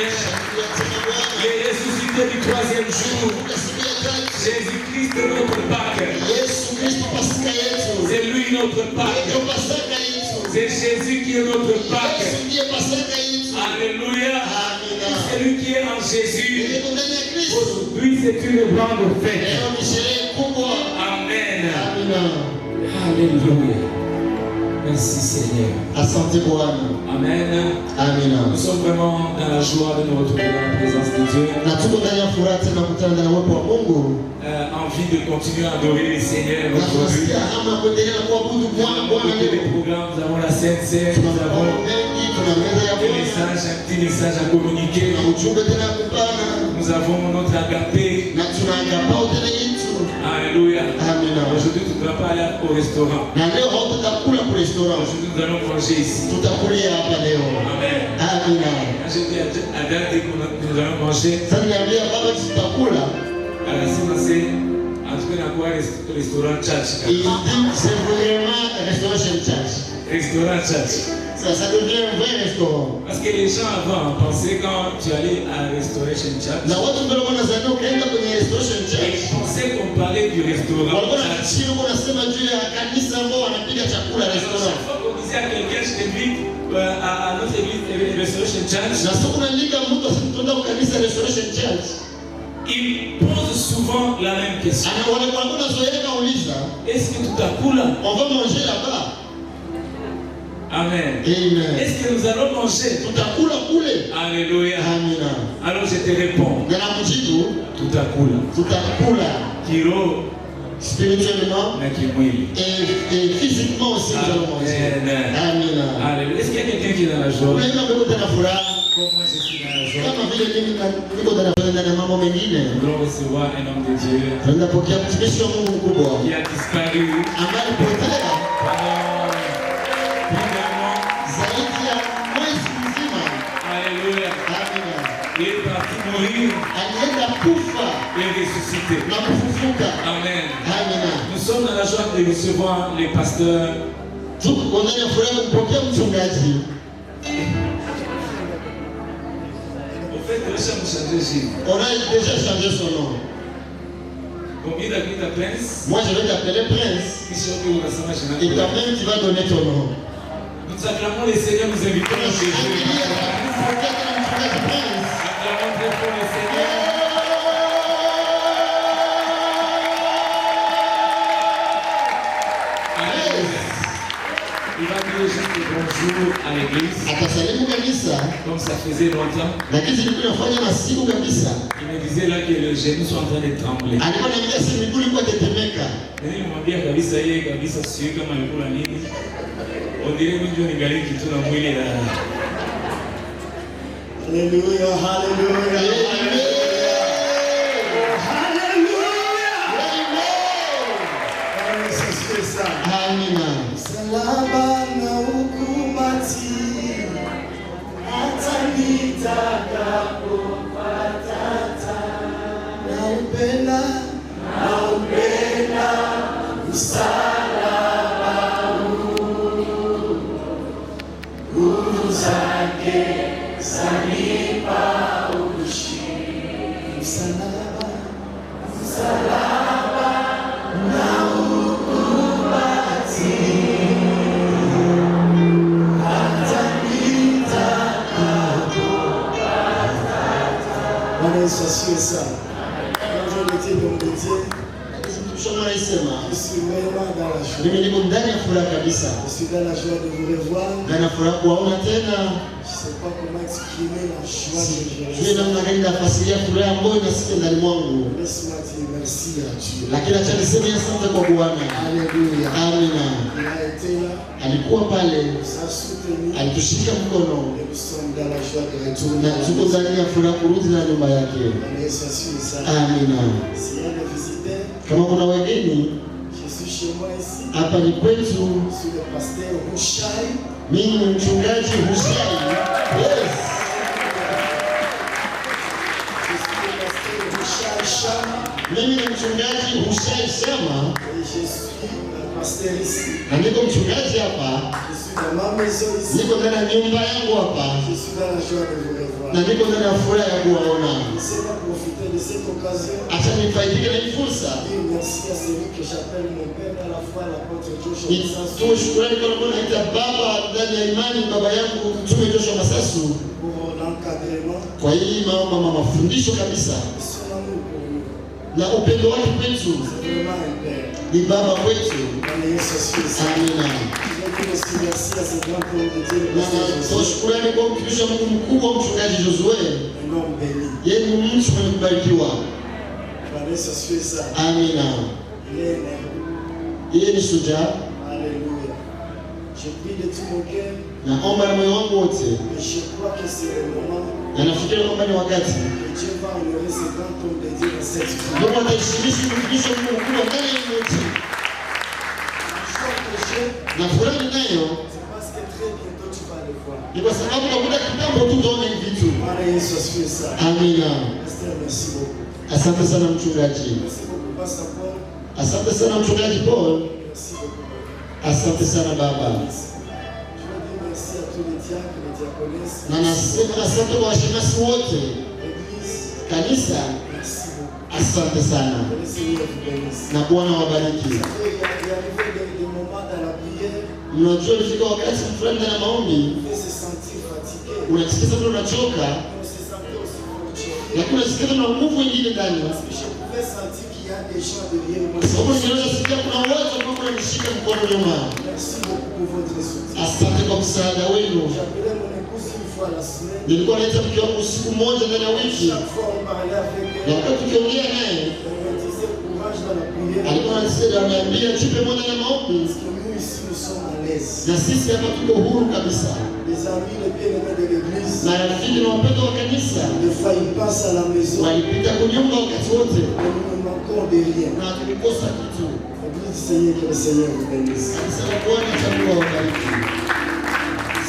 Amen. Il est ressuscité du troisième jour. Jésus-Christ est notre Pâque. C'est lui notre Pâque. C'est Jésus qui est notre Pâque. Alléluia. C'est lui qui est en Jésus. Aujourd'hui, c'est une grande fête. Amen. Alléluia. Merci Seigneur. Amen. Nous sommes vraiment dans la joie de nous retrouver dans la présence de Dieu. Envie de continuer à adorer le Seigneur aujourd'hui. Nous avons des programmes, nous avons la Sainte Seine, nous avons des messages, un petit message à communiquer. Nous avons notre agapé. Alléluia. Aujourd'hui, tu ne vas pas aller au restaurant. Aujourd'hui, nous allons manger ici. Amen. Quand j'ai dit à Date que nous allons manger, alors c'est en tout cas dans le restaurant Church. C'est vraiment un restaurant Church. Restaurant Church. Ça devient un vrai restaurant. Parce que les gens avant pensaient quand tu allais à Restoration Church, ils pensaient qu'on parlait du restaurant. Chaque fois qu'on disait à quelqu'un, je t'invite à notre église Restoration Church, ils posent souvent la même question. Est-ce que tout à coup là, on va manger là-bas? Amen. Amen. Est-ce que nous allons manger? Tout à coup là, Alléluia. Amen. Alors je te réponds. Tout à coup là. Tout à coup là. Kiro. Spirituellement et physiquement aussi nous allons manger. Amen. Alléluia. Est-ce qu'il y a quelqu'un qui est dans la joie? Comment je suis dans la joie? Nous allons recevoir un homme de Dieu qui a disparu pendant plus d'un mois. Alléluia. Il est parti mourir et ressuscité. Amen. Nous sommes dans la joie de recevoir les pasteurs. On a déjà changé son nom. Combien t'appelles Prince? Moi je vais t'appeler Prince. Et toi-même tu vas donner ton nom. Nous acclamons les Seigneurs, nous invitons à Jésus. Acclamons très fort les Seigneurs. Il va dire juste bonjour à l'église. Comme ça faisait longtemps. Il me disait là que les genoux sont en train de trembler. On dirait que Dieu n'est pas qui tourne en mouille là. Alléluia, alléluia, alléluia. Salama na ukumati atanita kapopatata na upenda usalama nguvu zake zanipa ushindi. Msalaba na ukumati atanita kapopatata. Bwana Yesu asifiwe sana. Bonjour les dieux, bon Dieu. Je suis vraiment dans la joie. Je suis dans la joie de vous revoir. Je ne sais pas comment exprimer la joie de vous revoir. Laisse-moi dire merci à Dieu. Alléluia. Il a été là. Il nous a soutenus. Et nous sommes dans la joie de retourner. S'il y a des visiteurs, je suis chez moi ici. Je suis le pasteur Hushai. Mimi ni mchungaji Hushai. Yes. Je suis le pasteur Hushai Shama. Mimi ni mchungaji Hushai Sema. Et je suis pasteur ici. Na niko mchungaji hapa. Je suis dans ma maison ici. Niko ndani ya nyumba yangu hapa. Je suis dans la joie de vous revoir. Na niko ndani ya furaha ya kuwaona. Laissez-moi profiter de cette occasion. Acha nifaidike na hii fursa. Dire merci à celui que j'appelle mon père à la fois l'apôtre Joshua Masasu. Nitoe shukrani kwa Mungu naita baba ndani ya imani, baba yangu mtume Joshua Masasu Pour l'encadrement. kwa hii mafundisho kabisa Et son amour pour nous. na upendo wake kwetu. C'est vraiment un père. Ni baba wetu. Bwana Yesu asifiwe sana. Amina. Je veux aussi merci à ce grand homme de Dieu, Na pasteur natoa Josué. shukrani kwa mtumishi wa Mungu mkubwa mchungaji Josué. Un homme béni. Yeye ni mtu mwenye kubarikiwa. Bwana Yesu asifiwe sana. Amina. Il est un héros. Yeye ni shujaa. Alléluia. Je prie de tout mon cœur Naomba na moyo wangu wote, et je crois que c'est le moment na nafikiri kwamba ni wakati que Dieu va honorer ce grand homme de Dieu dans cette vie. Mungu ataheshimisha mtumishi wa Mungu mkubwa ndani ya nchi. La joie que j'ai, Na furaha ninayo c'est parce que très bientôt tu vas le voir. ni kwa sababu kwa muda kitambo tu utaona hivi vitu. Bwana Yesu asifiwe sana. Amina. Pasteur, merci beaucoup. Asante sana mchungaji. Merci beaucoup, Pasteur Paul. Asante sana mchungaji Paul. Merci beaucoup. Asante sana baba. Je veux dire merci à tous les diacres, les diaconesses, Na nasema asante kwa washemasi wote. l'église. Kanisa, Merci beaucoup. asante sana. Que le Seigneur vous bénisse. Na Bwana wabariki. Il y a arrivé des moments dans la prière Mnajua ilifika wakati fulani ndani ya maombi où on se sentir fatigué. unasikia sasa unachoka, On se sentait aussi fatigué. lakini unasikia kuna nguvu nyingine ndani. Parce que je pouvais sentir qu'il y a des gens derrière moi. Kwa sababu ninaweza sikia kuna watu ambao wananishika mkono nyuma. Merci beaucoup pour votre soutien. Asante kwa msaada wenu. J'appelais mon épouse une fois la semaine. Nilikuwa naita mke wangu siku moja ndani ya wiki, Chaque fois on parlait avec na elle. wakati tukiongea naye Elle me disait courage dans la prière. alikuwa ananiambia jipe moja na maombi, Parce que nous ici nous sommes à l'aise. na sisi hapa tuko huru kabisa. Les amis, les bien-aimés de l'église, Marafiki na wapendwa wa kanisa des fois ils passent à la maison. walipita kunyumba wakati wote Mais nous ne manquons de rien. na tulikosa kitu. Église du Seigneur, que le Seigneur vous bénisse. Kanisa la Bwana chagua wabariki.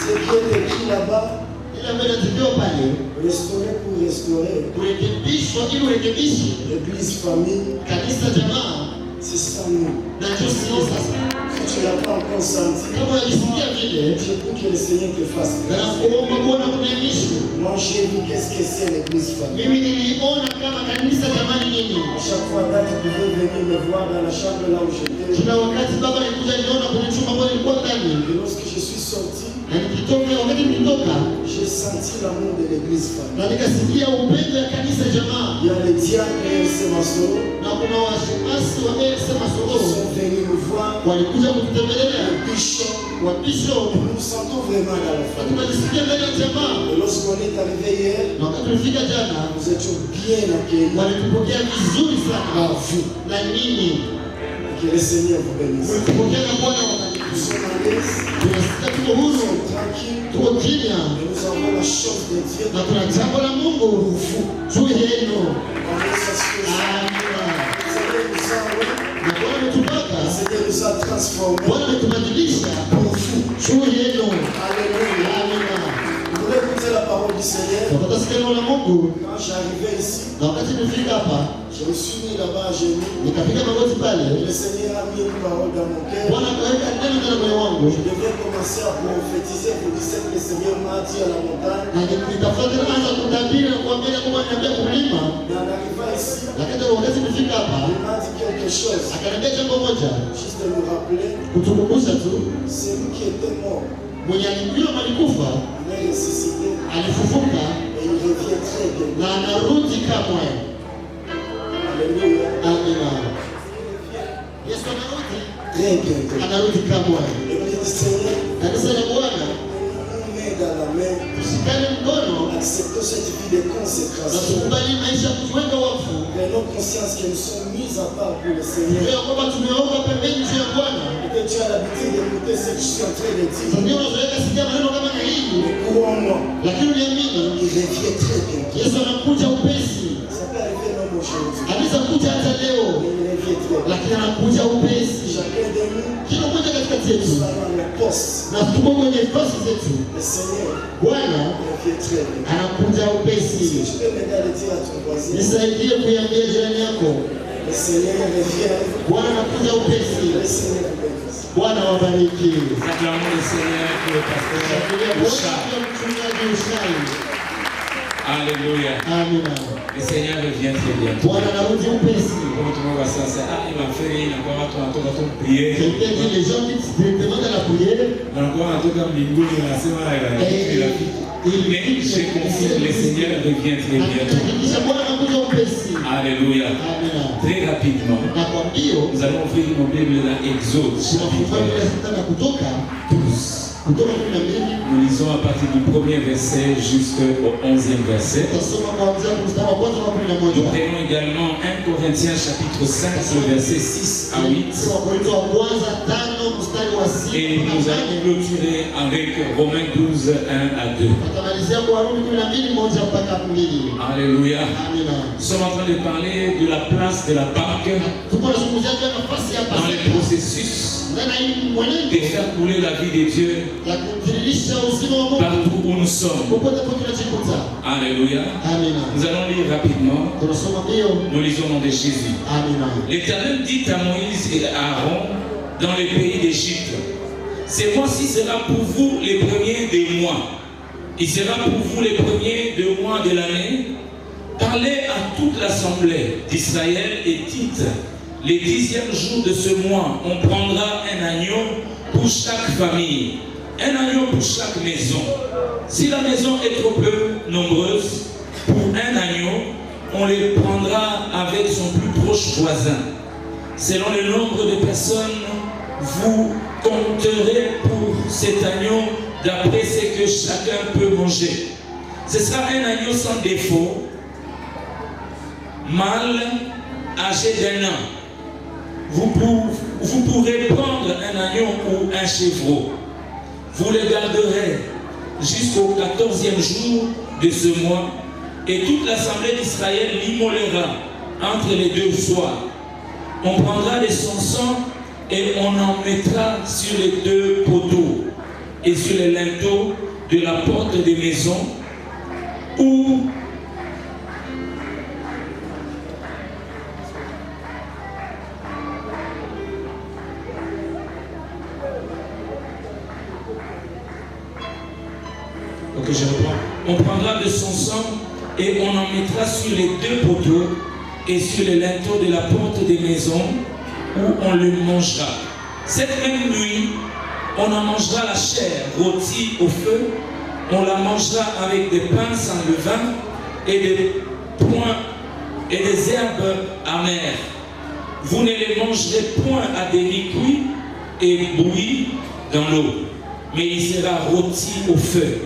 Ce qui est écrit là-bas, Ile ambayo inatakiwa pale restaurer pour restaurer. kurekebishwa ili urekebishe L'église famille, kanisa, jamaa c'est ça nous. na ndio sio sasa. Si tu n'as pas encore senti, Kama unajisikia vile, je prie que le Seigneur te fasse na grâce. kuomba Bwana kuneemeshe. Moi, j'ai vu qu'est-ce que c'est l'église famille. Mimi niliona kama kanisa jamani nini. Chaque fois, là, tu pouvais venir me voir dans la chambre là où j'étais. Kuna wakati baba alikuja niona kwenye chumba ambacho nilikuwa ndani. Et lorsque je suis sorti, Na nikitoka, wakati nilitoka, j'ai senti l'amour de l'église famille. na nikasikia upendo ya kanisa jamaa. Il y a les diacres et les Masoro Na kuna washemasi wa RC qui Masoro sont venus nous voir. walikuja kututembelea, Le bishop, wa bishop, nous nous sentons vraiment dans la na famille. tukajisikia ndani ya jamaa. Et lorsqu'on est arrivé hier, Na wakati tulifika jana, nous étions bien accueillis walitupokea vizuri sana par vous. na nini. Que le Seigneur vous bénisse. Mulitupokea na Bwana Nous wabariki. sommes à l'aise, Tunasikia tuko nous huru, sommes tranquilles, tuko kimya, et nous avons la chance de Dieu na tuna jambo la Mungu juu yenu. dans cette situation. Amina. Le Seigneur nous a envoyé, Na Bwana ametupaka, le Seigneur nous a transformés Bwana ametubadilisha pour vous. juu yenu. Alléluia. Amina. Vous voulez écouter la parole du Seigneur? Tunapata sikia neno la Mungu. Quand j'arrivais ici, Na wakati nilifika hapa, je me suis mis là-bas à genoux. nikapiga magoti Et pale. le Seigneur a mis une parole dans mon cœur. Bwana akaweka neno ndani ya moyo wangu. Je devais commencer à prophétiser pour dire ce que le Seigneur m'a dit à la montagne. Na nitafuata anza kutabiri na kuambia kwamba niambia kulima. Mais en arrivant ici, Lakini wakati nilifika hapa, il m'a dit quelque chose. akaniambia jambo moja, Juste de nous rappeler, kutukumbusha tu, celui qui était mort, mwenye alikuwa alikufa, il est ressuscité alifufuka et il revient très bien. na anarudi kamwe. Alléluia. Amina. Yesu anarudi, Très bientôt. anarudi kamwe. L'église du Seigneur, Kanisa la Bwana, nous met dans la main. tushikane mkono Acceptons cette vie de na consécration. tukubali maisha ya kutuweka wakfu. Prenons conscience que nous sommes mis à part pour le Seigneur. Leo kwamba tumeomba pembeni juu ya Bwana. Peut-être tu as l'habitude d'écouter ce que je suis en train de dire. Ndio unazoeka sikia maneno kama na hii, Mais crois-moi, lakini uniamini, il revient très bientôt. Yesu anakuja upesi. Ça peut arriver même aujourd'hui. Anaweza kuja hata leo, Mais il revient très bientôt. lakini anakuja upesi. Chacun de nous, Kila mmoja katikati yetu soyons à nos postes. na tuko kwenye nafasi zetu. Le Seigneur Bwana revient très bientôt. anakuja Est-ce que upesi. tu peux m'aider à le dire à ton voisin? Nisaidie kuiambia jirani yako, Le Seigneur revient. Bwana anakuja upesi. Le Seigneur revient. Bwana wabariki. Acclamons le Seigneur pour le pasteur Usha. Mchungaji Ushai. Alléluia. Amina. Le Seigneur revient très bien. Bwana anarudi upesi. Comme tout le monde va ça, c'est il m'a fait, il a encore prier. Quelqu'un dit les gens qui demandent à la prière. Encore un truc comme l'Ingoul, il a assez mal à la vie. Mais je confie, le Seigneur revient très bientôt. Alléluia. Très rapidement, nous allons ouvrir nos Bibles dans Exode, chapitre 12. Nous lisons à partir du premier verset jusqu'au 11e verset. Nous prenons également 1 Corinthiens chapitre 5, le verset 6 à 8. Et nous allons clôturer avec Romains 12, 1 à 2. Alléluia. Nous sommes en train de parler de la place de la Pâque dans le processus de faire couler la vie de Dieu partout où nous sommes. Alléluia. Nous allons lire rapidement. Nous lisons au nom de Jésus. L'Éternel dit à Moïse et à Aaron dans le pays d'Égypte: ces mois-ci sera pour vous les premiers des mois. Il sera pour vous les premiers des mois de l'année. Parlez à toute l'assemblée d'Israël et dites: les 10e jour de ce mois, on prendra un agneau pour chaque famille, un agneau pour chaque maison. Si la maison est trop peu nombreuse, pour un agneau, on les prendra avec son plus proche voisin. Selon le nombre de personnes, vous compterez pour cet agneau d'après ce que chacun peut manger. Ce sera un agneau sans défaut, mâle, âgé d'1 an. Vous pourrez prendre un agneau ou un chevreau. Vous le garderez jusqu'au 14e jour de ce mois, et toute l'assemblée d'Israël l'immolera entre les deux soirs. On prendra de son sang et on en mettra sur les deux poteaux et sur les linteaux de la porte des maisons où je reprends. On prendra de son sang et on en mettra sur les deux poteaux et sur les linteaux de la porte des maisons où on le mangera. Cette même nuit, on en mangera la chair rôtie au feu, on la mangera avec des pains sans levain et des poings et des herbes amères. Vous ne les mangerez point à demi cuits et bouillis dans l'eau, mais il sera rôti au feu,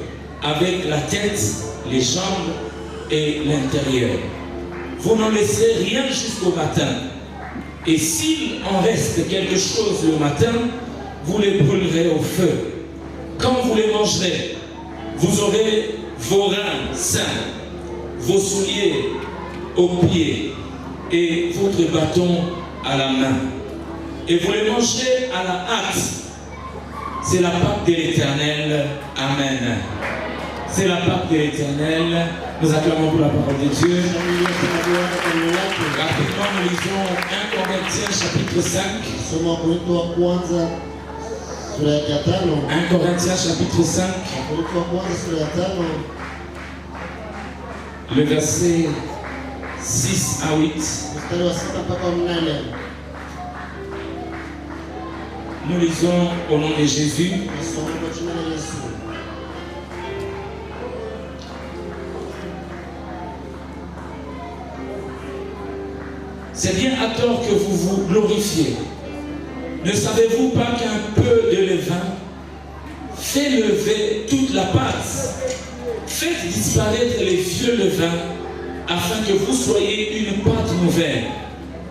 avec la tête, les jambes et l'intérieur. Vous n'en laisserez rien jusqu'au matin. Et s'il en reste quelque chose le matin, vous les brûlerez au feu. Quand vous les mangerez, vous aurez vos reins sains, vos souliers aux pieds et votre bâton à la main. Et vous les mangerez à la hâte. C'est la Pâque de l'Éternel. Amen. C'est la Pâque de l'Éternel. Nous acclamons pour la parole de Dieu. Rapidement, nous lisons 1 Corinthiens chapitre 5. 1 Corinthiens chapitre 5. Le verset 6 à 8. Nous lisons au nom de Jésus. C'est bien à tort que vous vous glorifiez. Ne savez-vous pas qu'un peu de levain fait lever toute la pâte? Faites disparaître les vieux levains afin que vous soyez une pâte nouvelle,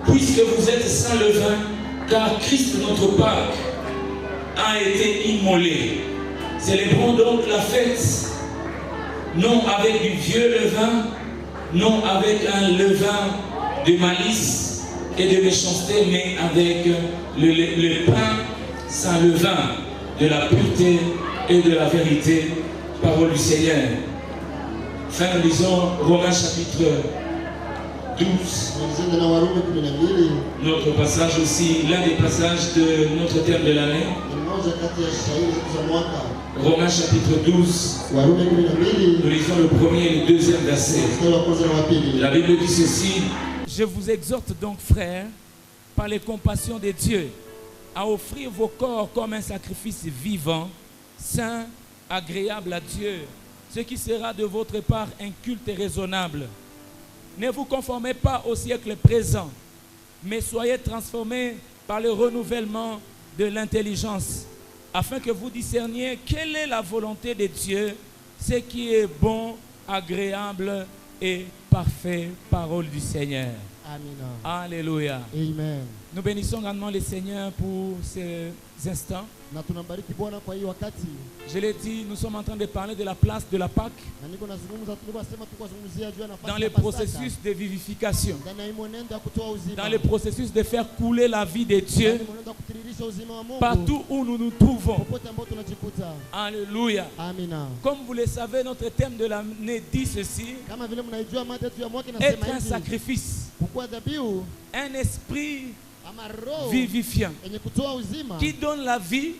puisque vous êtes sans levain, car Christ notre Pâque a été immolé. Célébrons donc la fête, non avec du vieux levain, non avec un levain de malice et de méchanceté, mais avec le pain sans levain, de la pureté et de la vérité. Parole du Seigneur. Enfin, nous lisons Romains chapitre 12. Notre passage aussi, l'un des passages de notre terme de l'année. Romains chapitre 12. Nous lisons le premier et le deuxième verset. La Bible dit ceci. Je vous exhorte donc, frères, par les compassions de Dieu, à offrir vos corps comme un sacrifice vivant, saint, agréable à Dieu, ce qui sera de votre part un culte raisonnable. Ne vous conformez pas au siècle présent, mais soyez transformés par le renouvellement de l'intelligence, afin que vous discerniez quelle est la volonté de Dieu, ce qui est bon, agréable et parfait. Parole du Seigneur. Amen. Alléluia. Amen. Nous bénissons grandement le Seigneur pour ces instants. Je l'ai dit, nous sommes en train de parler de la place de la Pâque dans le processus de vivification, dans le processus de faire couler la vie de Dieu partout où nous nous trouvons. Alléluia. Comme vous le savez, notre thème de l'année dit ceci: être un sacrifice, un esprit vivifiant qui donne la vie,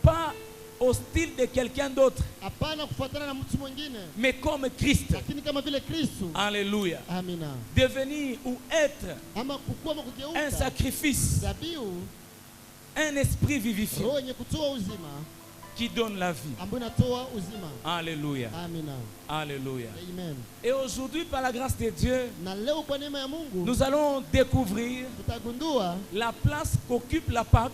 pas au style de quelqu'un d'autre, mais comme Christ. Alléluia. Devenir ou être un sacrifice, un esprit vivifiant qui donne la vie. Alléluia. Alléluia. Et aujourd'hui, par la grâce de Dieu, nous allons découvrir la place qu'occupe la Pâque,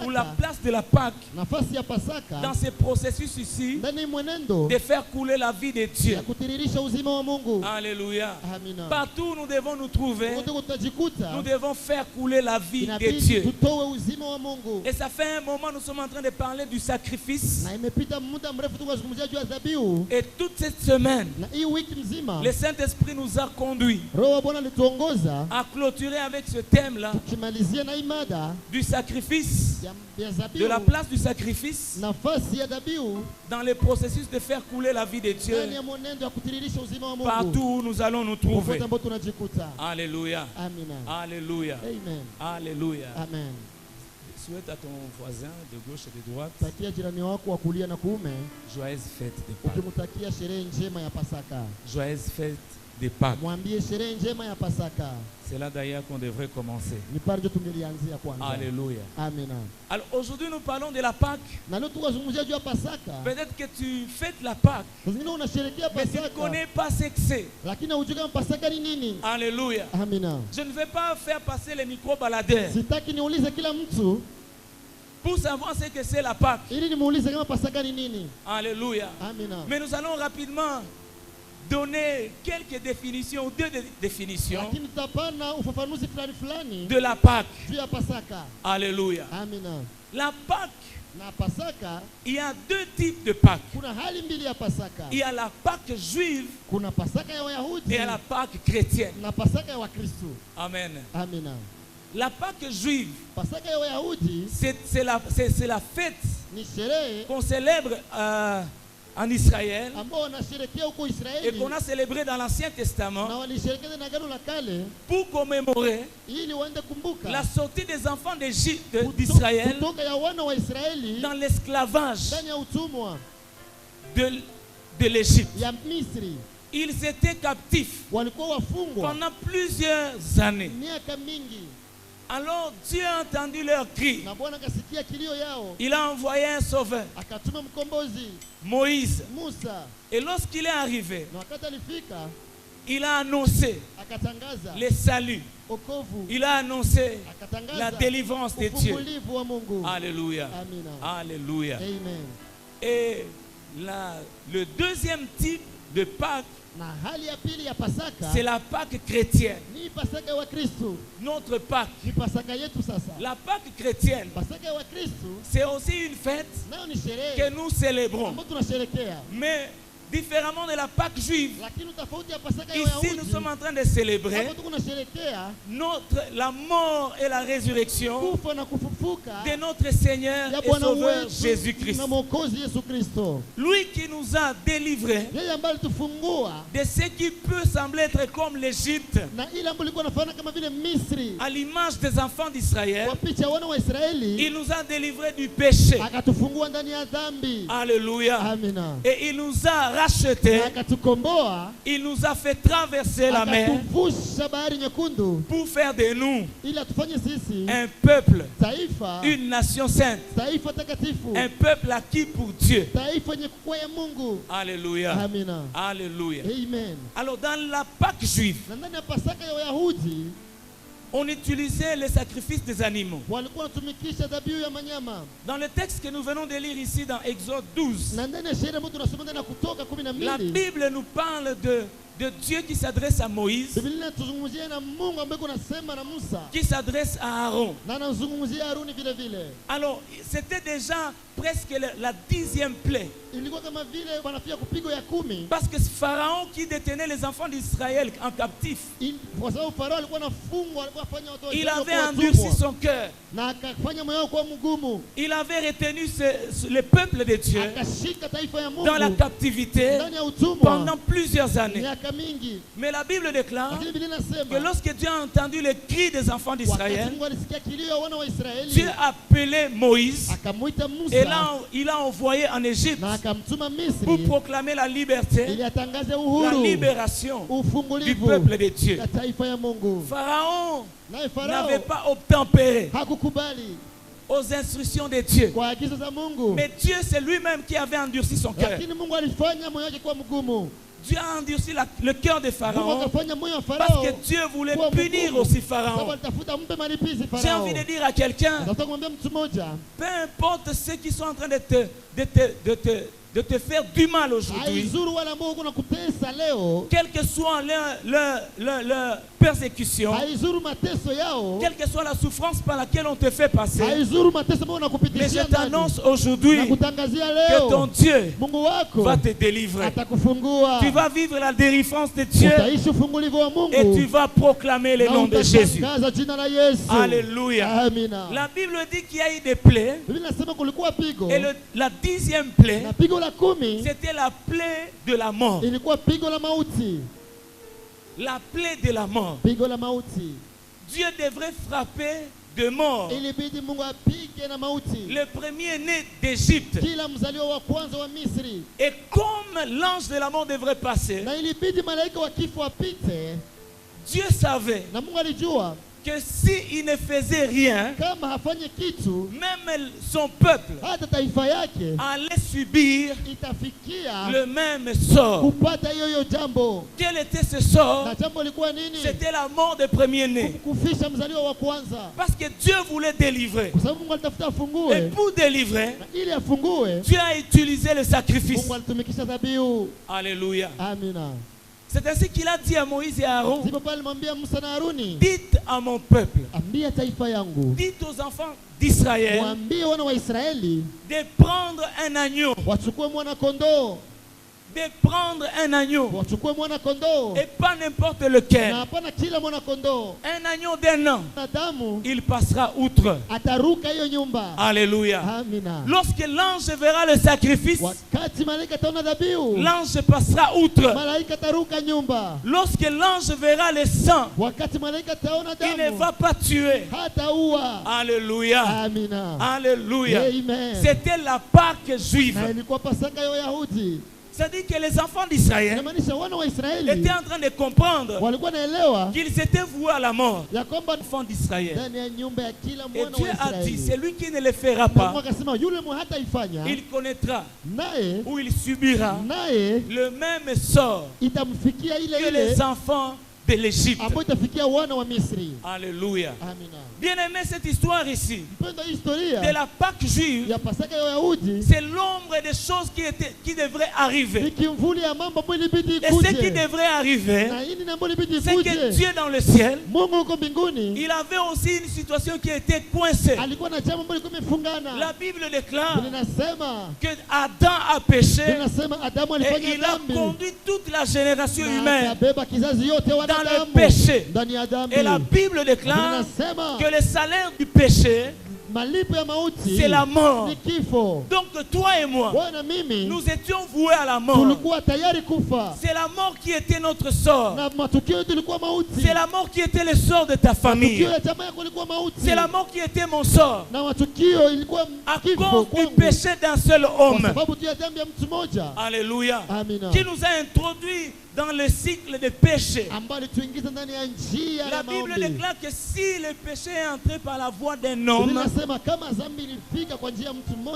ou la place de la Pâque dans ce processus ici de faire couler la vie de Dieu. Alléluia. Partout où nous devons nous trouver, nous devons faire couler la vie de Dieu. Et ça fait un moment, nous sommes en train de parler du sacrifice. Et toute cette semaine, le Saint-Esprit nous a conduits à clôturer avec ce thème-là du sacrifice, de la place du sacrifice dans le processus de faire couler la vie de Dieu partout où nous allons nous trouver. Alléluia. Alléluia. Alléluia. Amen. Souhaite à ton voisin de gauche et de droite joyeuse fête de Pâques. Joyeuse fête de Pâques. C'est là d'ailleurs qu'on devrait commencer. Alléluia. Amen. Alors aujourd'hui nous parlons de la Pâque. Peut-être que tu fêtes la Pâque, mais tu ne connais pas ce que c'est. Alléluia. Je ne vais pas faire passer les micro-baladeurs pour savoir ce que c'est la Pâque. Alléluia. Mais nous allons rapidement donner quelques définitions, deux définitions de la Pâque. Alléluia. La Pâque, il y a deux types de Pâques. Il y a la Pâque juive et il y a la Pâque chrétienne. Amen. La Pâque juive, c'est la fête qu'on célèbre en Israël et qu'on a célébré dans l'Ancien Testament pour commémorer la sortie des enfants d'Israël dans l'esclavage de l'Égypte. Ils étaient captifs pendant plusieurs années. Alors Dieu a entendu leur cri. Il a envoyé un sauveur, Moïse. Et lorsqu'il est arrivé, il a annoncé le salut. Il a annoncé la délivrance de Dieu. Alléluia. Alléluia. Et le deuxième type de Pâque, c'est la Pâque chrétienne. Notre Pâque. La Pâque chrétienne, c'est aussi une fête que nous célébrons. Mais différemment de la Pâque juive, ici nous sommes en train de célébrer la mort et la résurrection de notre Seigneur et Sauveur Jésus-Christ. Lui qui nous a délivrés de ce qui peut sembler être comme l'Égypte, à l'image des enfants d'Israël. Il nous a délivrés du péché. Alléluia. Et il nous a rachetés. Il nous a fait traverser la mer pour faire de nous un peuple, une nation sainte, un peuple acquis pour Dieu. Alléluia. Alléluia. Alors dans la Pâque juive, on utilisait les sacrifices des animaux. Dans le texte que nous venons de lire ici dans Exode 12, la Bible nous parle de Dieu qui s'adresse à Moïse, qui s'adresse à Aaron. Alors, c'était déjà presque la 10e plaie. Parce que Pharaon qui détenait les enfants d'Israël en captif, il avait endurci son cœur. Il avait retenu le peuple de Dieu dans la captivité pendant plusieurs années. Mais la Bible déclare que lorsque Dieu a entendu les cris des enfants d'Israël, Dieu a appelé Moïse et là il a envoyé en Égypte pour proclamer la liberté, la libération du peuple de Dieu. Pharaon n'avait pas obtempéré aux instructions de Dieu. Mais Dieu, c'est lui-même qui avait endurci son cœur. Dieu a endurci le cœur de Pharaon parce que Dieu voulait punir aussi Pharaon. J'ai envie de dire à quelqu'un, peu importe ceux qui sont en train de te faire du mal aujourd'hui, quelle que soit leur persécution, quelle que soit la souffrance par laquelle on te fait passer, mais je t'annonce aujourd'hui que ton Dieu va te délivrer. Tu vas vivre la délivrance de Dieu et tu vas proclamer le nom de Jésus. Alléluia. La Bible dit qu'il y a eu des plaies et la 10e plaie, c'était la plaie de la mort. La plaie de la mort. Dieu devrait frapper de mort le premier-né d'Égypte. Et comme l'ange de la mort devrait passer, Dieu savait que s'il ne faisait rien, même son peuple allait subir le même sort. Quel était ce sort? C'était la mort des premiers-nés. Parce que Dieu voulait délivrer. Et pour délivrer, Dieu a utilisé le sacrifice. Alléluia. C'est ainsi qu'il a dit à Moïse et à Aaron, dites à mon peuple, dites aux enfants d'Israël de prendre un agneau, de prendre un agneau, et pas n'importe lequel, un agneau d'un an, il passera outre. Alléluia. Lorsque l'ange verra le sacrifice, l'ange passera outre. Lorsque l'ange verra le sang, il ne va pas tuer. Alléluia. Alléluia. C'était la Pâque juive. C'est-à-dire que les enfants d'Israël étaient en train de comprendre qu'ils étaient voués à la mort. Enfants d'Israël. Et Dieu a dit, c'est lui qui ne le fera pas. Il connaîtra ou il subira le même sort que les enfants de l'Égypte. Alléluia. Bien aimé, cette histoire ici de la Pâque juive, c'est l'ombre des choses qui devraient arriver. Et ce qui devrait arriver, c'est que Dieu dans le ciel, il avait aussi une situation qui était coincée. La Bible déclare que Adam a péché et il a conduit toute la génération humaine dans le péché. Et la Bible déclare que le salaire du péché, c'est la mort. Donc toi et moi, nous étions voués à la mort. C'est la mort qui était notre sort. C'est la mort qui était le sort de ta famille. C'est la mort qui était mon sort. À cause du péché d'un seul homme. Alléluia. Qui nous a introduits dans le cycle de péché. La Bible déclare que si le péché est entré par la voie d'un homme,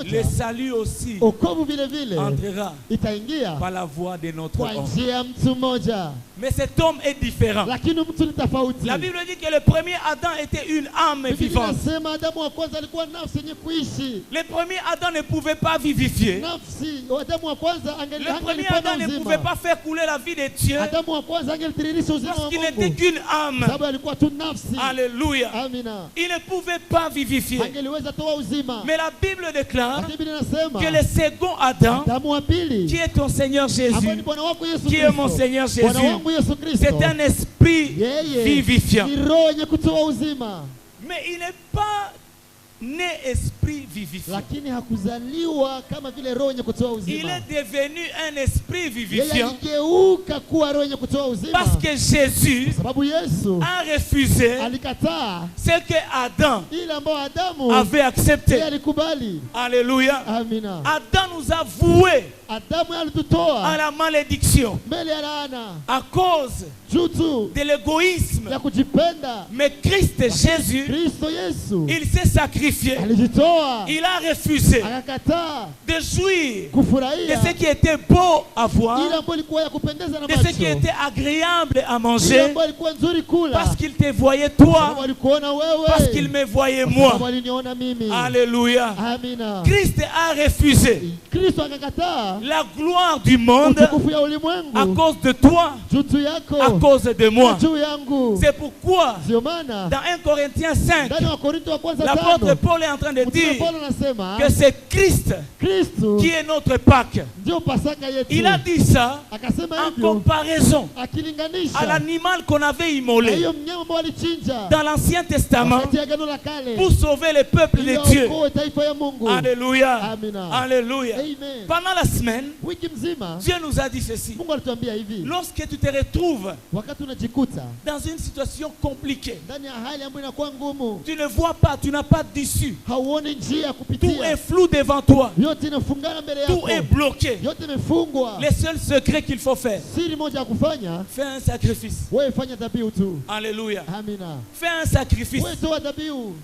le salut aussi entrera par la voie de notre homme. Mais cet homme est différent. La Bible dit que le premier Adam était une âme vivante. Le premier Adam ne pouvait pas vivifier. Le premier Adam ne pouvait pas faire couler la vie de Dieu parce qu'il n'était qu'une âme. Alléluia. Il ne pouvait pas vivifier. Mais la Bible déclare que le second Adam, qui est ton Seigneur Jésus, qui est mon Seigneur Jésus, c'est un esprit vivifiant. Mais il n'est pas né esprit vivifiant. Il est devenu un esprit vivifiant parce que Jésus a refusé ce que Adam avait accepté. Alléluia. Adam nous a voués à la malédiction à cause de l'égoïsme. Mais Christ Jésus, il s'est sacrifié. Il a refusé de jouir de ce qui était beau à voir, de ce qui était agréable à manger, parce qu'il te voyait toi, parce qu'il me voyait moi. Alléluia. Christ a refusé la gloire du monde à cause de toi, à cause de moi. C'est pourquoi dans 1 Corinthiens 5, l'apôtre Paul est en train de dire que c'est Christ qui est notre Pâque. Il a dit ça en comparaison à l'animal qu'on avait immolé dans l'Ancien Testament pour sauver le peuple de Dieu. Alléluia. Alléluia. Pendant la semaine, Dieu nous a dit ceci. Lorsque tu te retrouves dans une situation compliquée, tu ne vois pas, tu n'as pas d'issue. Tout est flou devant toi. Tout est bloqué. Le seul secret qu'il faut faire, fais un sacrifice. Alléluia. Fais un sacrifice.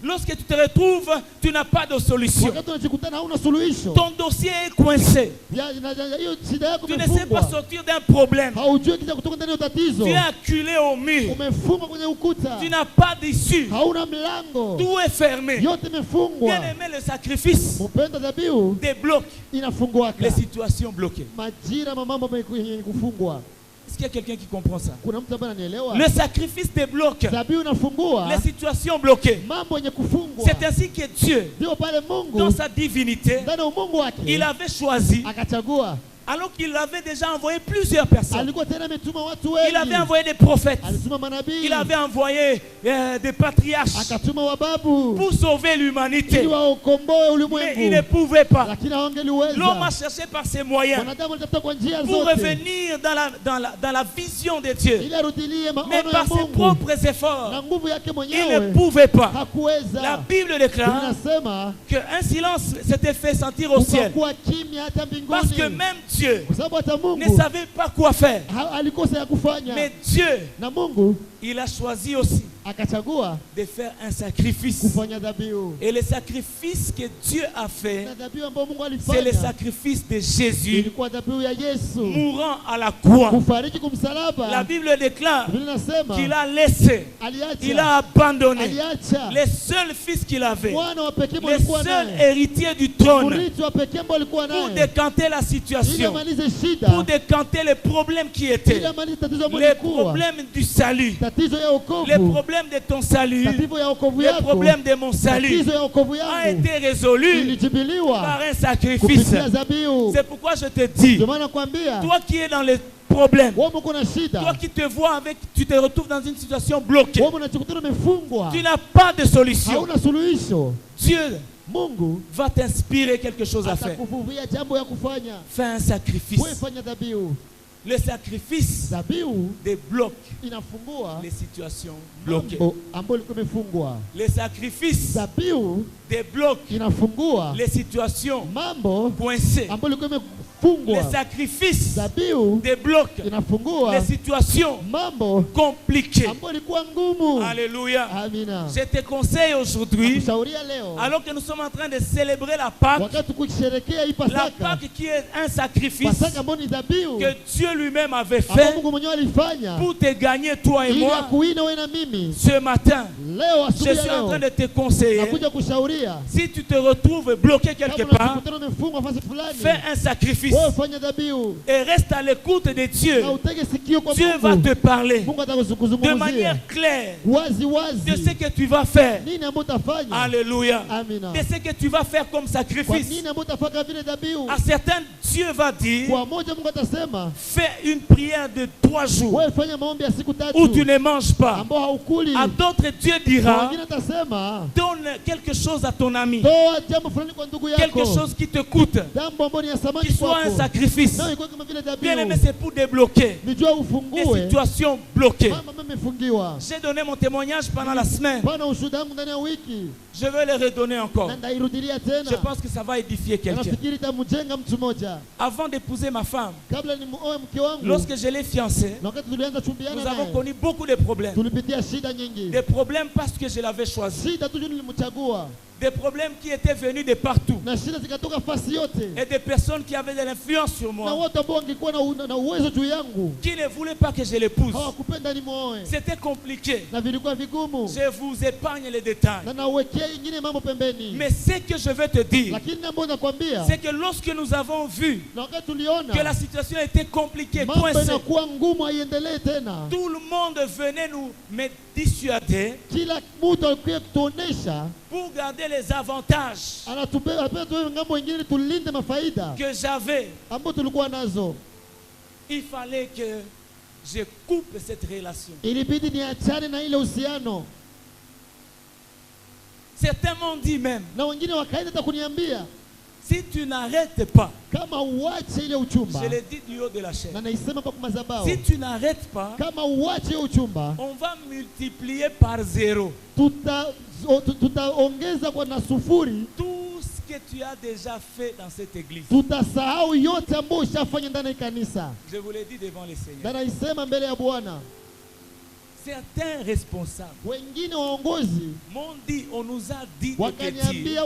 Lorsque tu te retrouves, tu n'as pas de solution. Ton dossier est coincé. Tu ne sais pas sortir d'un problème. Tu es acculé au mur. Tu n'as pas d'issue. Tout est fermé. Bien aimé, le sacrifice débloque les situations bloquées. Est-ce qu'il y a quelqu'un qui comprend ça? Le sacrifice débloque les situations bloquées. C'est ainsi que Dieu, dans sa divinité, il avait choisi, alors qu'il avait déjà envoyé plusieurs personnes. Il avait envoyé des prophètes. Il avait envoyé des patriarches pour sauver l'humanité. Mais il ne pouvait pas. L'homme a cherché par ses moyens pour revenir dans la vision de Dieu. Mais par ses propres efforts, il ne pouvait pas. La Bible déclare qu'un silence s'était fait sentir au ciel. Parce que même Dieu ne savait pas quoi faire. Mais Dieu, il a choisi aussi de faire un sacrifice. Et le sacrifice que Dieu a fait, c'est le sacrifice de Jésus mourant à la croix. La Bible déclare qu'il a laissé, il a abandonné le seul fils qu'il avait, le seul héritier du trône, pour décanter la situation, pour décanter les problèmes qui étaient, les problèmes du salut, les problèmes de ton salut, les problèmes de mon salut a été résolu par un sacrifice. C'est pourquoi je te dis, toi qui es dans les problèmes, toi qui te vois avec, tu te retrouves dans une situation bloquée, tu n'as pas de solution. Dieu va t'inspirer quelque chose à faire. Fais un sacrifice. Le sacrifice débloque les situations bloquées. Le sacrifice débloque les situations coincées. Le sacrifice débloque les situations compliquées. Alléluia. Je te conseille aujourd'hui, alors que nous sommes en train de célébrer la Pâque qui est un sacrifice que Dieu lui-même avait fait pour te gagner toi et moi. Ce matin, je suis en train de te conseiller, si tu te retrouves bloqué quelque part, fais un sacrifice et reste à l'écoute de Dieu. Dieu va te parler de manière claire de ce que tu vas faire. Alléluia. De ce que tu vas faire comme sacrifice. À certains, Dieu va dire, fais une prière de 3 jours où tu ne manges pas. À d'autres, Dieu dira, donne quelque chose à ton ami, quelque chose qui te coûte, qui soit un sacrifice. Bien aimé, c'est pour débloquer les situations bloquées. J'ai donné mon témoignage pendant la semaine. Je vais le redonner encore. Je pense que ça va édifier quelqu'un. Avant d'épouser ma femme, lorsque je l'ai fiancée, nous avons connu beaucoup de problèmes. Des problèmes parce que je l'avais choisi. Des problèmes qui étaient venus de partout. Et des personnes qui avaient de l'influence sur moi, qui ne voulaient pas que je l'épouse. C'était compliqué. Je vous épargne les détails. Mais ce que je veux te dire, c'est que lorsque nous avons vu que la situation était compliquée, coincée, tout le monde venait nous dissuader pour garder les avantages que j'avais. Il fallait que je coupe cette relation. Certains m'ont dit même, si tu n'arrêtes pas, je l'ai dit du haut de la chaîne, si tu n'arrêtes pas, on va multiplier par 0 tout ce que tu as déjà fait dans cette église. Je vous l'ai dit devant les seigneurs. Certains responsables m'ont dit, on nous a dit de te dire,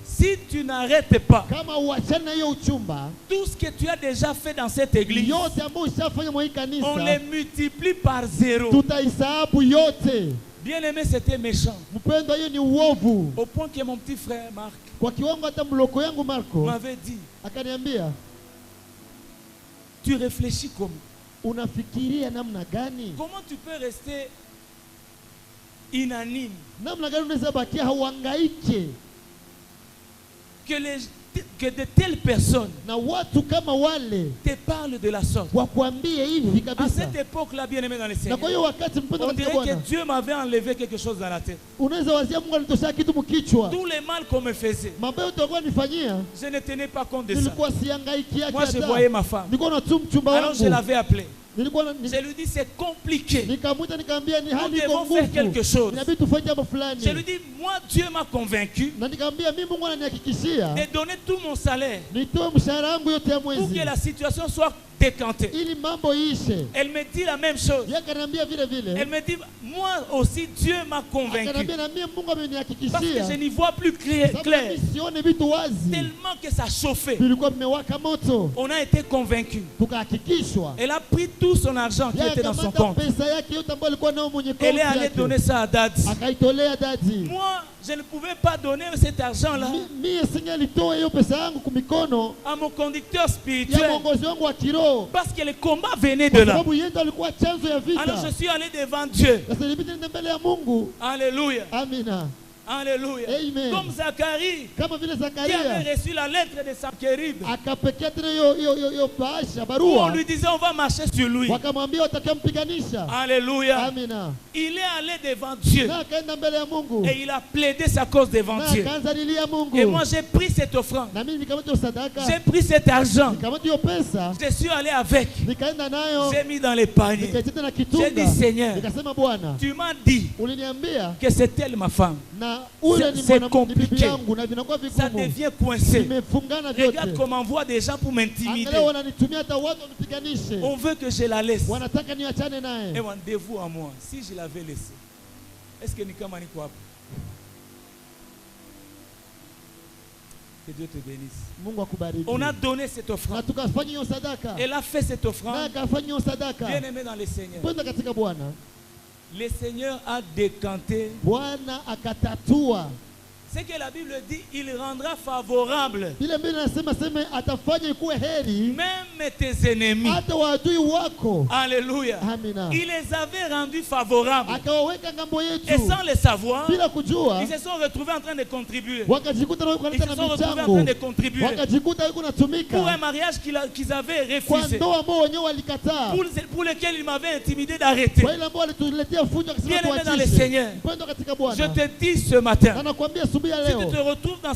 si tu n'arrêtes pas tout ce que tu as déjà fait dans cette église, on les multiplie par 0. Bien aimé, c'était méchant. Au point que mon petit frère Marc m'avait dit, tu réfléchis comment? Comment tu peux rester inanime? Que de telles personnes te parlent de la sorte. À cette époque-là, bien aimé dans les Seigneurs, on dirait que Dieu m'avait enlevé quelque chose dans la tête. Tout le mal qu'on me faisait, je ne tenais pas compte de ça. Moi, je voyais ma femme. Alors, je l'avais appelée. Je lui dis, c'est compliqué. Nous devons faire quelque chose. Je lui dis, moi, Dieu m'a convaincu de donner tout mon salaire pour que la situation soit décanter. Elle me dit la même chose. Elle me dit, moi aussi Dieu m'a convaincu. Parce que je n'y vois plus clair. Tellement que ça chauffait. On a été convaincus. Elle a pris tout son argent qui était dans son compte. Elle est allée donner ça à Daddy. Moi, je ne pouvais pas donner cet argent-là à mon conducteur spirituel. Parce que le combat venait de là. Alors je suis allé devant Dieu. Alléluia. Alléluia. Amen. Comme Zacharie, qui avait reçu la lettre de Sanchérib, où on lui disait on va marcher sur lui. Alléluia. Amen. Il est allé devant Dieu et il a plaidé sa cause devant Dieu. Et moi j'ai pris cette offrande, j'ai pris cet argent, je suis allé avec, j'ai mis dans les paniers. J'ai dit Seigneur, tu m'as dit que c'est elle ma femme. C'est compliqué, ça devient coincé. Regarde comment on voit des gens pour m'intimider. On veut que je la laisse. Et on dévoue à moi. Si je l'avais laissé, est-ce que Nikama Nikwa? Que Dieu te bénisse. On a donné cette offrande. Elle a fait cette offrande. Bien aimé dans le Seigneur. Le Seigneur a décanté. C'est que la Bible dit, il rendra favorable même tes ennemis. Alléluia. Il les avait rendus favorables. Et sans le savoir, ils se sont retrouvés en train de contribuer. Ils se sont retrouvés en train de contribuer pour un mariage qu'ils avaient refusé, pour lequel ils m'avaient intimidé d'arrêter. Bien aimé dans le Seigneur, je te dis ce matin, si tu te retrouve dans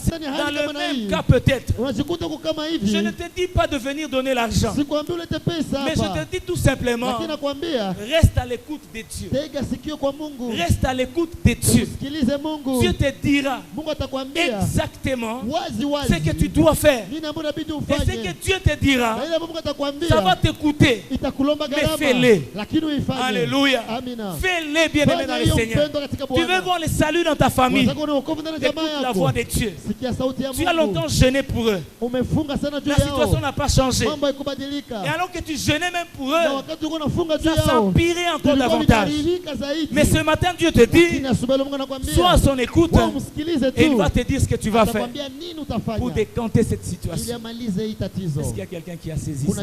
le même cas peut-être, je ne te dis pas de venir donner l'argent, mais je te dis tout simplement, reste à l'écoute de Dieu. Reste à l'écoute de Dieu. Dieu te dira exactement ce que tu dois faire. Et ce que Dieu te dira, ça va te coûter, mais fais-le. Alléluia. Fais-le, bien-aimé dans le Seigneur. Tu veux voir le salut dans ta famille, écoute la voix de Dieu. Tu as longtemps jeûné pour eux. La situation n'a pas changé. Et alors que tu jeûnais même pour eux, ça s'empirait encore davantage. Mais ce matin, Dieu te dit, sois à son écoute et il va te dire ce que tu vas faire pour décanter cette situation. Est-ce qu'il y a quelqu'un qui a saisi ça?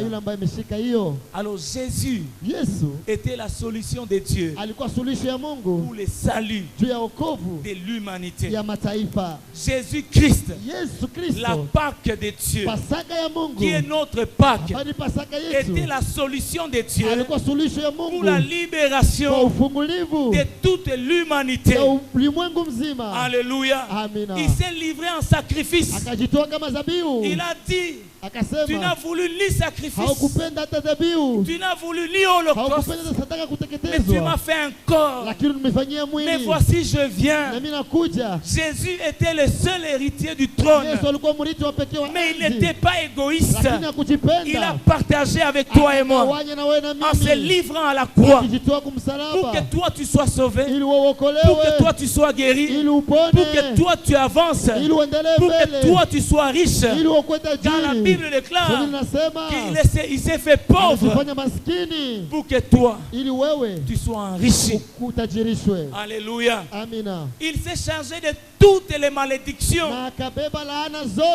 Alors Jésus était la solution de Dieu pour le salut de l'humanité. Jésus-Christ, la Pâque de Dieu, qui est notre Pâque, était la solution de Dieu pour la libération de toute l'humanité. Alléluia. Il s'est livré en sacrifice. Il a dit, tu n'as voulu ni sacrifice, tu n'as voulu ni holocauste, mais tu m'as fait un corps. Mais voici je viens. Jésus était le seul héritier du trône, mais il n'était pas égoïste. Il a partagé avec toi et moi en se livrant à la croix pour que toi tu sois sauvé, pour que toi tu sois guéri, pour que toi tu avances, pour que toi tu sois riche. Dans la Bible déclare qu'il s'est fait pauvre pour que toi tu sois enrichi. Alléluia. Il s'est chargé de toutes les malédictions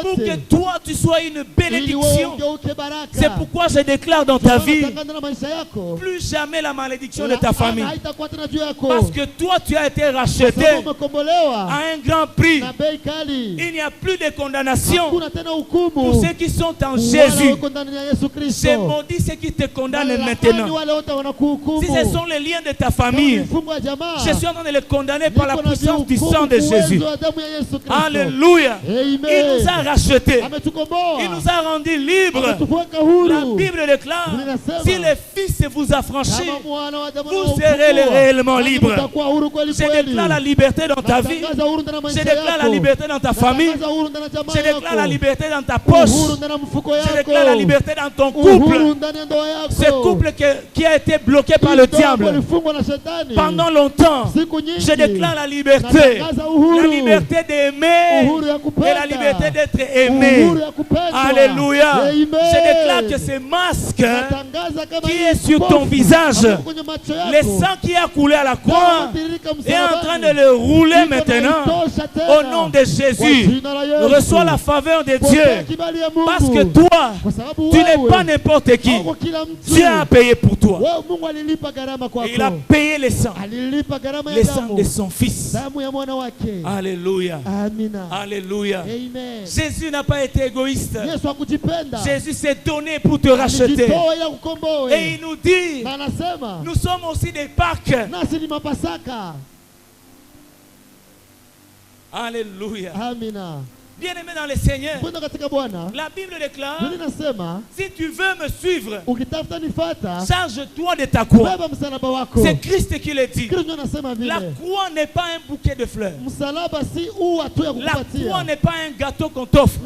pour que toi tu sois une bénédiction. C'est pourquoi je déclare dans ta vie plus jamais la malédiction de ta famille, parce que toi tu as été racheté à un grand prix. Il n'y a plus de condamnation pour ceux qui sont en Jésus. C'est maudit ceux qui te condamnent maintenant. Si ce sont les liens de ta famille, je suis en train de les condamner par la puissance du sang de Jésus. Alléluia. Il nous a rachetés. Il nous a rendus libres. La Bible déclare, si le Fils vous affranchit, vous serez réellement libres. Je déclare la liberté dans ta vie. Je déclare la liberté dans ta famille. Je déclare la liberté dans ta poche. Je déclare la liberté dans ton couple. Ce couple qui a été bloqué par le diable pendant longtemps. Je déclare la liberté. La liberté d'aimer et la liberté d'être aimé. Alléluia. Je déclare que ce masque qui est sur ton visage, le sang qui a coulé à la croix est en train de le rouler maintenant. Au nom de Jésus, reçois la faveur de Dieu. Parce que toi, tu n'es pas n'importe qui. Dieu a payé pour toi. Et il a payé le sang de son fils. Alléluia. Alléluia. Jésus n'a pas été égoïste. Jésus s'est donné pour te racheter. Et il nous dit, nous sommes aussi des Pâques. Alléluia. Bien-aimé dans le Seigneur, la Bible déclare, si tu veux me suivre, charge-toi de ta croix. C'est Christ qui le dit. La croix n'est pas un bouquet de fleurs. La croix n'est pas un gâteau qu'on t'offre.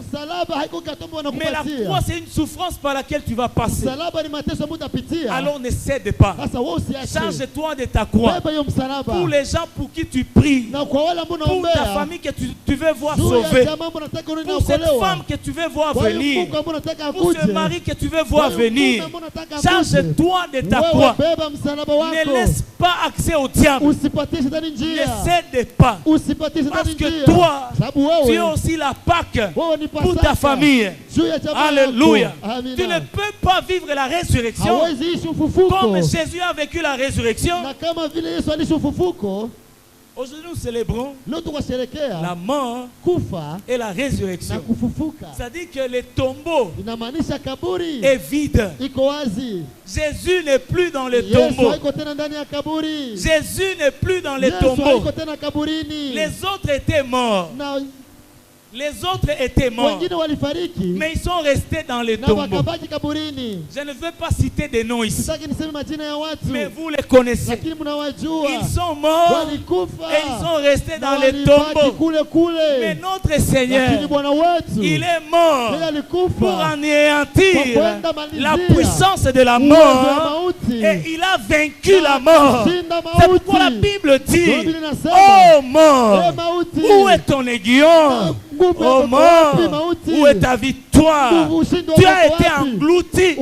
Mais la croix, c'est une souffrance par laquelle tu vas passer. Alors ne cède pas. Charge-toi de ta croix. Pour les gens pour qui tu pries, pour ta famille que tu veux voir sauvée, pour cette femme que tu veux voir venir, pour ce mari que tu veux voir venir, charge-toi de ta croix. Ne laisse pas accès au diable. Ne cède pas. Parce que toi, tu es aussi la Pâque pour ta famille. Alléluia. Tu ne peux pas vivre la résurrection comme Jésus a vécu la résurrection. Aujourd'hui, nous célébrons la mort et la résurrection. C'est-à-dire que le tombeau est vide. Jésus n'est plus dans le tombeau. Jésus n'est plus dans le tombeau. Les autres étaient morts. Les autres étaient morts, mais ils sont restés dans les tombeaux. Je ne veux pas citer des noms ici, mais vous les connaissez. Ils sont morts et ils sont restés dans les tombeaux. Mais notre Seigneur, il est mort pour anéantir la puissance de la mort et il a vaincu la mort. C'est pourquoi la Bible dit, oh mort, où est ton aiguillon? Oh mort, où est ta victoire? Tu as été englouti.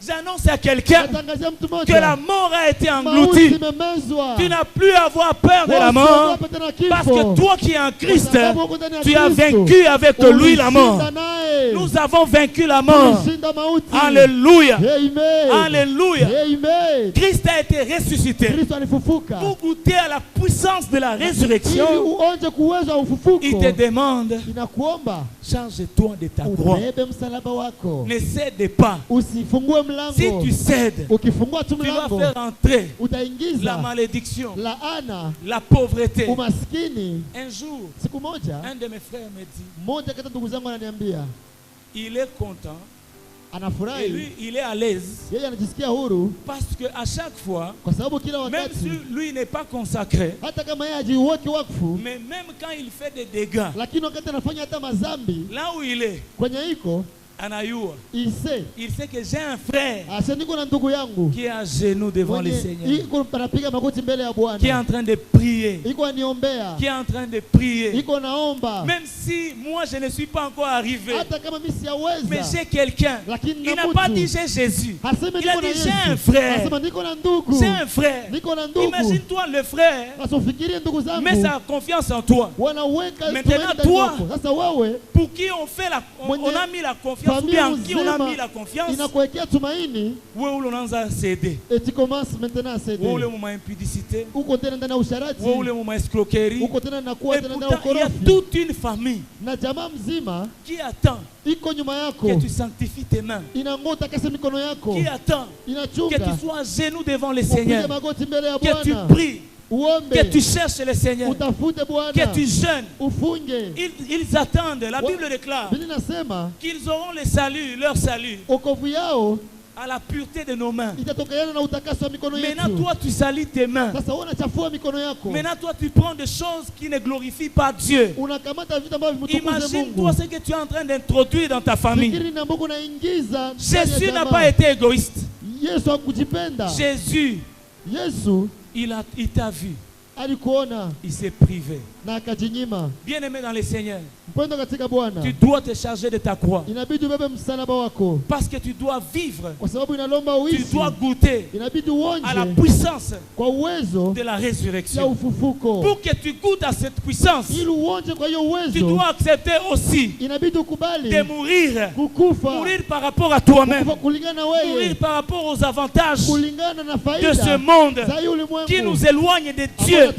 J'annonce à quelqu'un que la mort a été engloutie. Tu n'as plus à avoir peur de la mort. Parce que toi qui es en Christ, tu as vaincu avec lui la mort. Nous avons vaincu la mort. Alléluia. Alléluia. Christ a été ressuscité. Pour goûter à la puissance de la résurrection, il te demande, charge-toi de ta croix. Ne cède pas. Si tu cèdes, tu vas faire entrer la malédiction, la pauvreté. Un jour, un de mes frères me dit, il est content et lui, il est à l'aise parce qu'à chaque fois, même si lui n'est pas consacré, mais même quand il fait des dégâts, là où il est, il sait que j'ai un frère qui est à genoux devant le Seigneur, qui est en train de prier, qui est en train de prier. Même si moi je ne suis pas encore arrivé, mais j'ai quelqu'un. Il n'a pas dit j'ai Jésus, il a dit j'ai un frère. J'ai un frère. Imagine-toi le frère met sa confiance en toi. Maintenant toi, pour qui on a mis la confiance, ou bien en qui on a mis la confiance, où on a cédé. Et tu commences maintenant à céder. Où le moment impudicité, où le moment escroquerie. Et pourtant, il y a toute une famille qui attend que tu sanctifies tes mains, qui attend que tu sois à genoux devant le Seigneur, que tu pries, que tu cherches le Seigneur, que tu jeûnes. Ils attendent. La Bible déclare qu'ils auront le salut, leur salut, à la pureté de nos mains. Maintenant Maintenant, toi, tu salis tes mains. Maintenant, toi, tu prends des choses qui ne glorifient pas Dieu. Imagine-toi ce que tu es en train d'introduire dans ta famille. Jésus n'a pas été égoïste. Jésus, il t'a vu. Il s'est privé. Bien aimé dans le Seigneur, tu dois te charger de ta croix. Parce que tu dois vivre. Tu dois goûter à la puissance de la résurrection. Pour que tu goûtes à cette puissance, tu dois accepter aussi de mourir. Mourir par rapport à toi-même. Mourir par rapport aux avantages de ce monde qui nous éloigne de Dieu,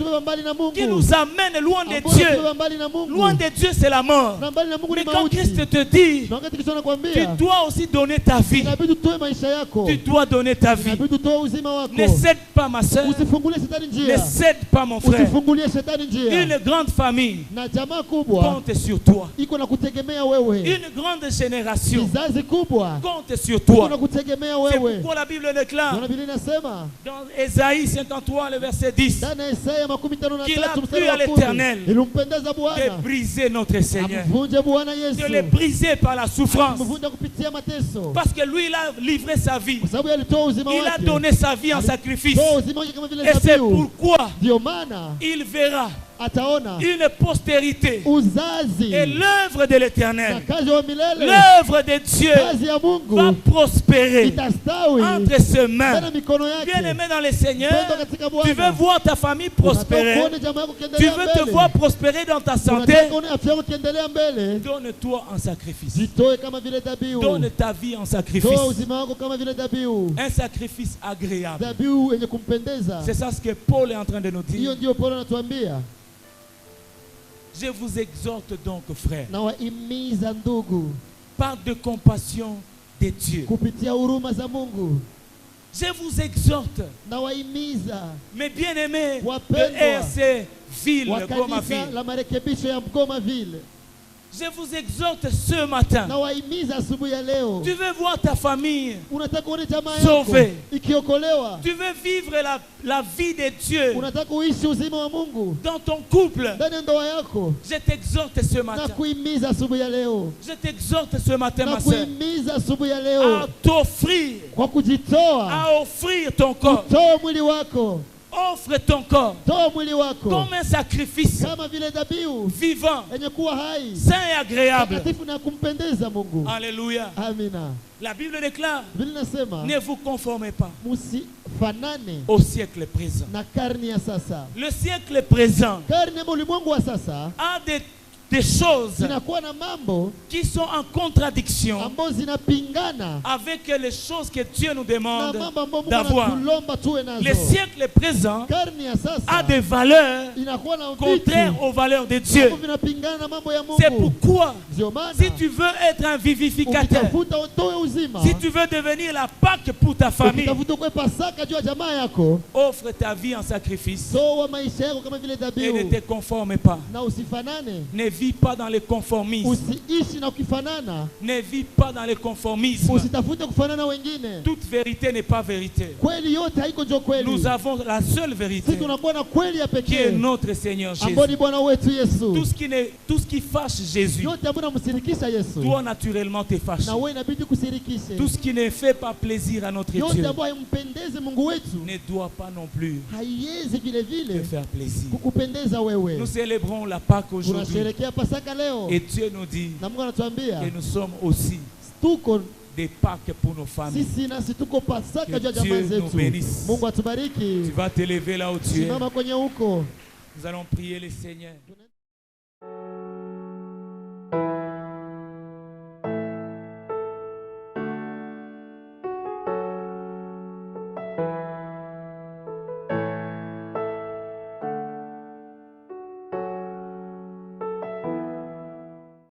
qui nous amène loin de Dieu. Loin de Dieu, c'est la mort. Mais quand Christ te dit, tu dois aussi donner ta vie. Tu dois donner ta vie. Ne cède pas, ma soeur. Ne cède pas, mon frère. Une grande famille compte sur toi. Une grande génération compte sur toi. C'est pourquoi la Bible déclare dans Ésaïe 53, le verset 10, qu'il a plu à l'Éternel de briser notre Seigneur, de le briser par la souffrance, parce que lui, il a livré sa vie, il a donné sa vie en sacrifice, et c'est pourquoi il verra une postérité et l'œuvre de l'Éternel, l'œuvre de Dieu va prospérer entre ses mains. Bien aimé dans le Seigneur, tu veux voir ta famille prospérer, tu veux te voir prospérer dans ta santé, donne-toi en sacrifice, donne ta vie en sacrifice, un sacrifice agréable. C'est ça ce que Paul est en train de nous dire. Je vous exhorte donc, frères, par de compassion de Dieu. Je vous exhorte, mes bien-aimés de RC Ville, Goma Ville. Je vous exhorte ce matin. Tu veux voir ta famille sauvée. Tu veux vivre la vie de Dieu dans ton couple. Je t'exhorte ce matin. Je t'exhorte ce matin, ma soeur, à t'offrir, à offrir ton corps. Offre ton corps comme un sacrifice vivant, saint et agréable. Alléluia. La Bible déclare, ne vous conformez pas au siècle présent. Le siècle présent a des choses qui sont en contradiction avec les choses que Dieu nous demande d'avoir. Le siècle présent a des valeurs contraires aux valeurs de Dieu. C'est pourquoi, si tu veux être un vivificateur, si tu veux devenir la Pâque pour ta famille, offre ta vie en sacrifice et ne te conforme pas. Ne vis pas dans le conformisme. Ne vis pas dans le conformisme. Toute vérité n'est pas vérité. Nous avons la seule vérité qui est notre Seigneur Jésus. Tout ce qui fâche Jésus doit naturellement te fâcher. Tout ce qui ne fait pas plaisir à notre Dieu ne doit pas non plus te faire plaisir. Nous célébrons la Pâque aujourd'hui. Et Dieu nous dit que nous sommes aussi des Pâques pour nos familles. Que Dieu nous bénisse. Tu vas te lever là où tu es. Nous allons prier le Seigneur.